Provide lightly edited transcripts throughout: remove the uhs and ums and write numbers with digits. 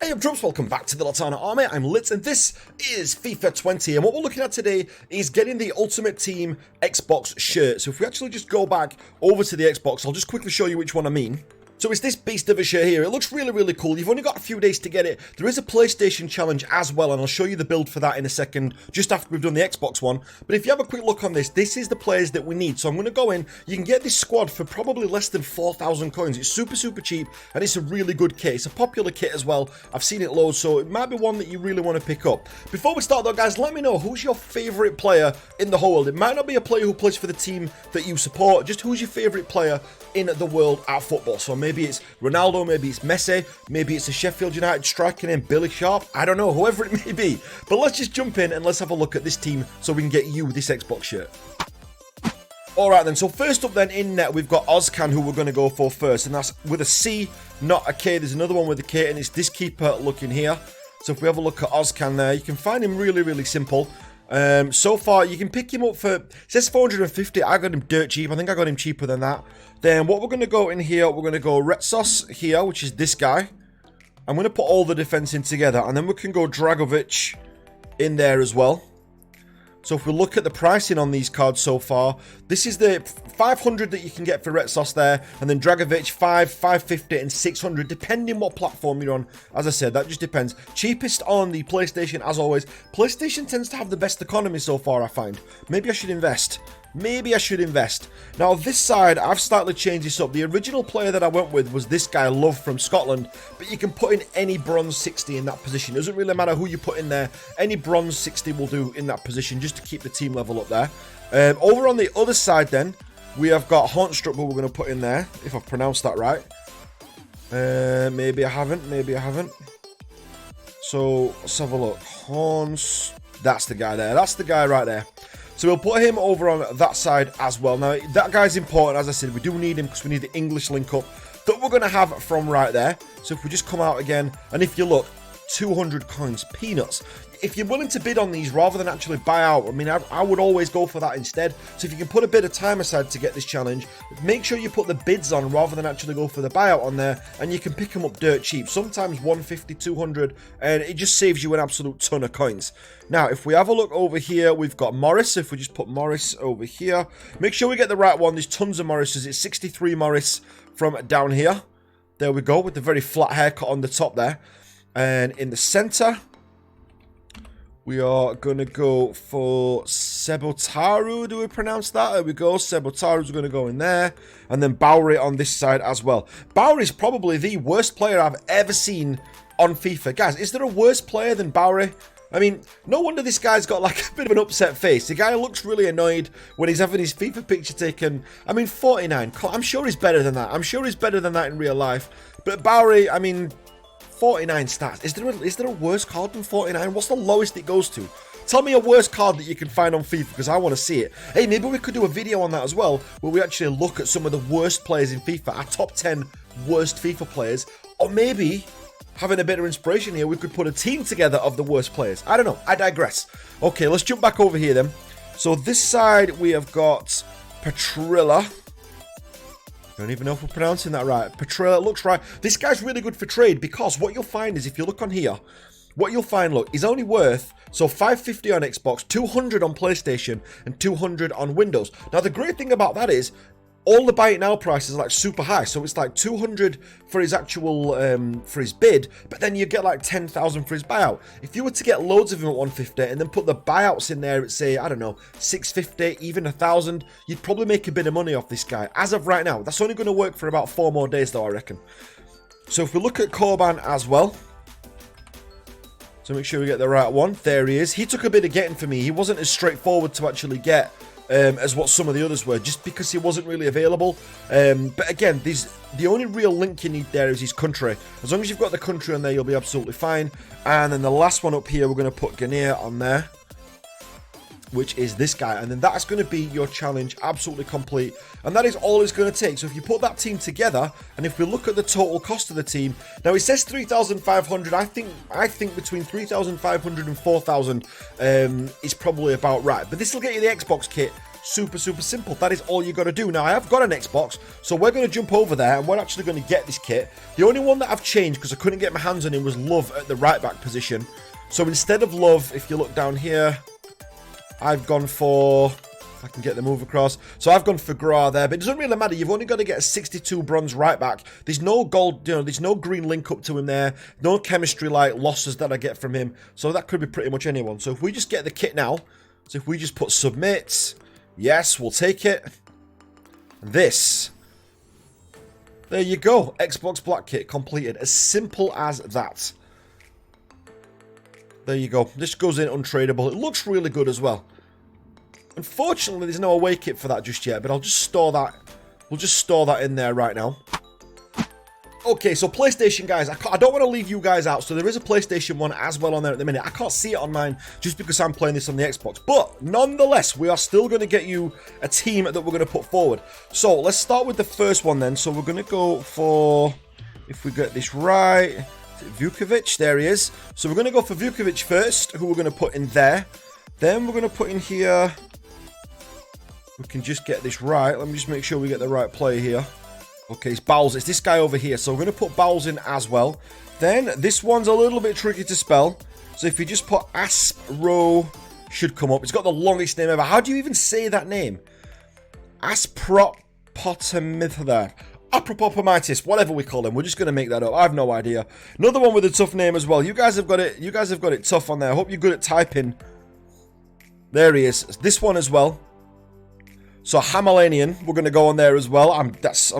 Hey, I'm Drums, welcome back to the Litanah Army. I'm Lit, and this is FIFA 20, and what we're looking at today is getting the Ultimate Team Xbox shirt. So if we actually just go back over to the Xbox, I'll just quickly show you which one I mean. So it's this beast of a shirt here. It looks really, really cool. You've only got a few days to get it. There is a PlayStation challenge as well, and I'll show you the build for that in a second, just after we've done the Xbox one. But if you have a quick look on this, this is the players that we need. So I'm going to go in. You can get this squad for probably less than 4,000 coins. It's super, super cheap, and it's a really good kit. It's a popular kit as well. I've seen it loads, so it might be one that you really want to pick up. Before we start though, guys, let me know who's your favourite player in the whole world. It might not be a player who plays for the team that you support, just who's your favourite player in the world at football. So maybe it's Ronaldo, maybe it's Messi, maybe it's a Sheffield United striker named Billy Sharp. I don't know, whoever it may be. But let's just jump in and let's have a look at this team so we can get you this Xbox shirt. Alright then, so first up then in net, we've got Xingchen, who we're going to go for first, and that's with a C, not a K. There's another one with a K, and it's this keeper looking here. So if we have a look at Xingchen there, you can find him really, really simple. So far, you can pick him up for, it says 450, I got him dirt cheap, I think I got him cheaper than that. Then what we're going to go in here, we're going to go xReApeR here, which is this guy. I'm going to put all the defense in together, and then we can go Dragovic in there as well. So if we look at the pricing on these cards so far, this is the 500 that you can get for xReApeR there, and then Dragovic 550 and 600, depending what platform you're on. As I said, that just depends. Cheapest on the PlayStation, as always. PlayStation tends to have the best economy so far, I find. Maybe I should invest. Maybe I should invest. Now, this side, I've slightly changed this up. The original player that I went with was this guy, Love, from Scotland. But you can put in any bronze 60 in that position. It doesn't really matter who you put in there. Any bronze 60 will do in that position, just to keep the team level up there. Over on the other side, then, we have got Hornstruck, who we're going to put in there, if I've pronounced that right. Maybe I haven't. Maybe I haven't. So, let's have a look. Horns. That's the guy there. That's the guy right there. So we'll put him over on that side as well. Now, that guy's important. As I said, we do need him because we need the English link up that we're going to have from right there. So if we just come out again, and if you look, 200 coins, peanuts. If you're willing to bid on these rather than actually buy out, I mean, I would always go for that instead. So if you can put a bit of time aside to get this challenge, make sure you put the bids on rather than actually go for the buyout on there, and you can pick them up dirt cheap. Sometimes 150, 200, and it just saves you an absolute ton of coins. Now, if we have a look over here, we've got Morris. If we just put Morris over here, make sure we get the right one. There's tons of Morrises. It's 63 Morris from down here. There we go, with the very flat haircut on the top there. And in the center, we are going to go for Sebotaru. Do we pronounce that? There we go. Sebotaru's going to go in there. And then Bowery on this side as well. Bowery is probably the worst player I've ever seen on FIFA. Guys, is there a worse player than Bowery? I mean, no wonder this guy's got like a bit of an upset face. The guy looks really annoyed when he's having his FIFA picture taken. I mean, 49. I'm sure he's better than that. I'm sure he's better than that in real life. But Bowery, I mean, 49 stats. Is there a worse card than 49? What's the lowest it goes to? Tell me a worse card that you can find on FIFA, because I want to see it. Hey, maybe we could do a video on that as well, where we actually look at some of the worst players in FIFA, our top 10 worst FIFA players, or maybe, having a bit of inspiration here, we could put a team together of the worst players. I don't know. I digress. Okay, let's jump back over here then. So this side, we have got Petrilla. I don't even know if we're pronouncing that right. Petrilla looks right. This guy's really good for trade, because what you'll find is, if you look on here, what you'll find, look, he's only worth, so 550 on Xbox, 200 on PlayStation, and 200 on Windows. Now, the great thing about that is, all the buy it now prices are like super high, so it's like 200 for his actual, for his bid, but then you get like 10,000 for his buyout. If you were to get loads of him at 150 and then put the buyouts in there at, say, I don't know, 650, even 1,000, you'd probably make a bit of money off this guy. As of right now, that's only going to work for about 4 more days though, I reckon. So if we look at Corban as well, so make sure we get the right one. There he is. He took a bit of getting for me. He wasn't as straightforward to actually get as what some of the others were, just because he wasn't really available. But again, the only real link you need there is his country. As long as you've got the country on there, you'll be absolutely fine. And then the last one up here, we're going to put Ghanaian on there, which is this guy. And then that's going to be your challenge absolutely complete. And that is all it's going to take. So if you put that team together, and if we look at the total cost of the team, now it says 3,500. I think between 3,500 and 4,000 is probably about right. But this will get you the Xbox kit Super, super simple. That is all you got to do. Now, I have got an Xbox, so we're going to jump over there, and we're actually going to get this kit. The only one that I've changed, because I couldn't get my hands on him, was Love at the right back position. So instead of Love, if you look down here, I've gone for... If I can get the move across. So I've gone for Gra there, but it doesn't really matter. You've only got to get a 62 bronze right back. There's no gold, there's no green link up to him there. No chemistry like losses that I get from him. So that could be pretty much anyone. So if we just get the kit now, so if we just put submit, yes, we'll take it. This. There you go. Xbox Black kit completed. As simple as that. There you go. This goes in untradeable. It looks really good as well. Unfortunately, there's no away kit for that just yet, but I'll just store that. We'll just store that in there right now. Okay, so PlayStation, guys, I don't want to leave you guys out, so there is a PlayStation 1 as well on there at the minute. I can't see it on mine just because I'm playing this on the Xbox, but nonetheless, we are still going to get you a team that we're going to put forward. So let's start with the first one then. So we're going to go for, if we get this right, Vukovic, there he is. So we're going to go for Vukovic first, who we're going to put in there. Then we're going to put in here... We can just get this right. Let me just make sure we get the right player here. Okay, it's Bowles. It's this guy over here. So we're going to put Bowles in as well. Then this one's a little bit tricky to spell. So if you just put Aspro, should come up. It's got the longest name ever. How do you even say that name? Apropopamitis, whatever we call him. We're just going to make that up. I have no idea. Another one with a tough name as well. You guys have got it. You guys have got it tough on there. I hope you're good at typing. There he is. This one as well. So Hamalanian, we're going to go on there as well. I'm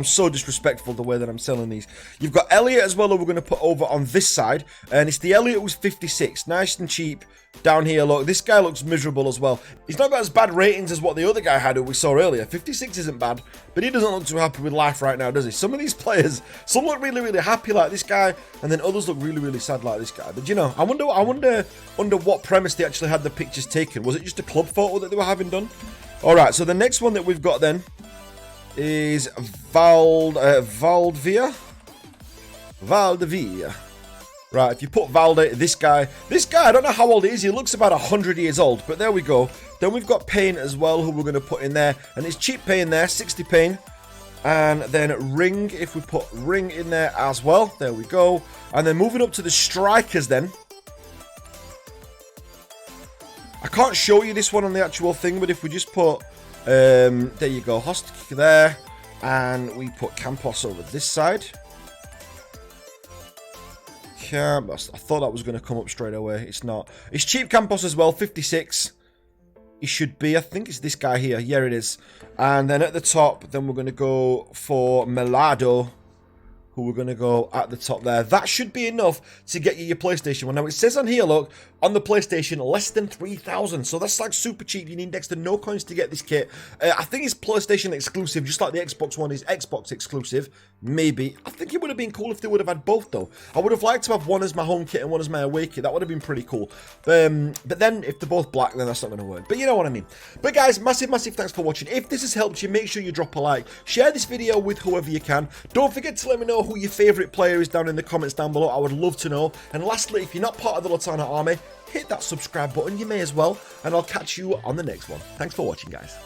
so disrespectful the way that I'm selling these. You've got Elliot as well, who we're going to put over on this side. And it's the Elliot who's 56. Nice and cheap. Down here, look. This guy looks miserable as well. He's not got as bad ratings as what the other guy had who we saw earlier. 56 isn't bad. But he doesn't look too happy with life right now, does he? Some of these players, some look really, really happy like this guy. And then others look really, really sad like this guy. But you know, I wonder under what premise they actually had the pictures taken. Was it just a club photo that they were having done? Alright, so the next one that we've got then is Valdevia. Right, if you put Valde, this guy, I don't know how old he is. He looks about 100 years old, but there we go. Then we've got Payne as well, who we're going to put in there. And it's cheap Payne there, 60 Payne. And then Ring, if we put Ring in there as well. There we go. And then moving up to the strikers then. I can't show you this one on the actual thing, but if we just put, there you go, Hostek there, and we put Campos over this side. Campos, I thought that was going to come up straight away. It's not. It's cheap Campos as well, 56. He should be, I think it's this guy here. Yeah, it is. And then at the top, then we're going to go for Melado, who we're going to go at the top there. That should be enough to get you your PlayStation 1. Now, it says on here, look, on the PlayStation, less than 3,000. So that's like super cheap. You need next to no coins to get this kit. I think it's PlayStation exclusive, just like the Xbox One is Xbox exclusive. Maybe. I think it would have been cool if they would have had both, though. I would have liked to have one as my home kit and one as my away kit. That would have been pretty cool. But then, if they're both black, then that's not going to work. But you know what I mean. But guys, massive, massive thanks for watching. If this has helped you, make sure you drop a like. Share this video with whoever you can. Don't forget to let me know who your favourite player is down in the comments down below. I would love to know. And lastly, if you're not part of the Litanah Army, hit that subscribe button. You may as well. And I'll catch you on the next one. Thanks for watching, guys.